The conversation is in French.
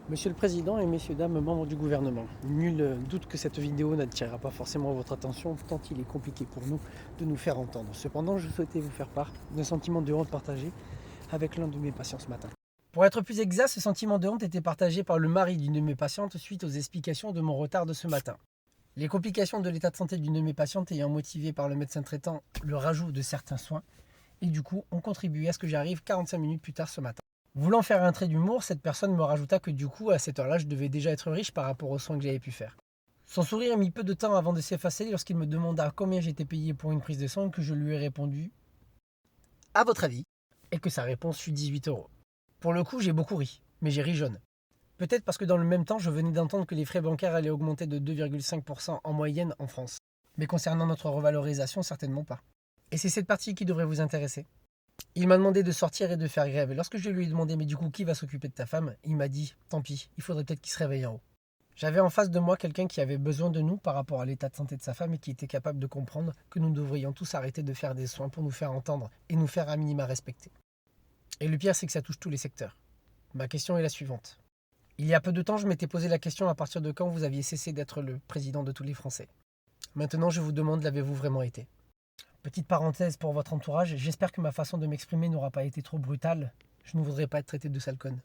Monsieur le Président et messieurs, dames, membres du gouvernement, nul doute que cette vidéo n'attirera pas forcément votre attention tant il est compliqué pour nous de nous faire entendre. Cependant, je souhaitais vous faire part d'un sentiment de honte partagé avec l'un de mes patients ce matin. Pour être plus exact, ce sentiment de honte était partagé par le mari d'une de mes patientes suite aux explications de mon retard de ce matin. Les complications de l'état de santé d'une de mes patientes ayant motivé par le médecin traitant le rajout de certains soins et du coup ont contribué à ce que j'arrive 45 minutes plus tard ce matin. Voulant faire un trait d'humour, cette personne me rajouta que du coup, à cette heure-là, je devais déjà être riche par rapport aux soins que j'avais pu faire. Son sourire mit peu de temps avant de s'effacer lorsqu'il me demanda combien j'étais payé pour une prise de sang et que je lui ai répondu « à votre avis ?» et que sa réponse fut 18 euros. Pour le coup, j'ai beaucoup ri, mais j'ai ri jaune. Peut-être parce que dans le même temps, je venais d'entendre que les frais bancaires allaient augmenter de 2,5% en moyenne en France. Mais concernant notre revalorisation, certainement pas. Et c'est cette partie qui devrait vous intéresser. Il m'a demandé de sortir et de faire grève. Et lorsque je lui ai demandé mais du coup qui va s'occuper de ta femme, il m'a dit tant pis, il faudrait peut-être qu'il se réveille en haut. J'avais en face de moi quelqu'un qui avait besoin de nous par rapport à l'état de santé de sa femme et qui était capable de comprendre que nous devrions tous arrêter de faire des soins pour nous faire entendre et nous faire à minima respecter. Et le pire c'est que ça touche tous les secteurs. Ma question est la suivante. Il y a peu de temps je m'étais posé la question à partir de quand vous aviez cessé d'être le président de tous les Français. Maintenant je vous demande l'avez-vous vraiment été? Petite parenthèse pour votre entourage, j'espère que ma façon de m'exprimer n'aura pas été trop brutale. Je ne voudrais pas être traité de sale conne.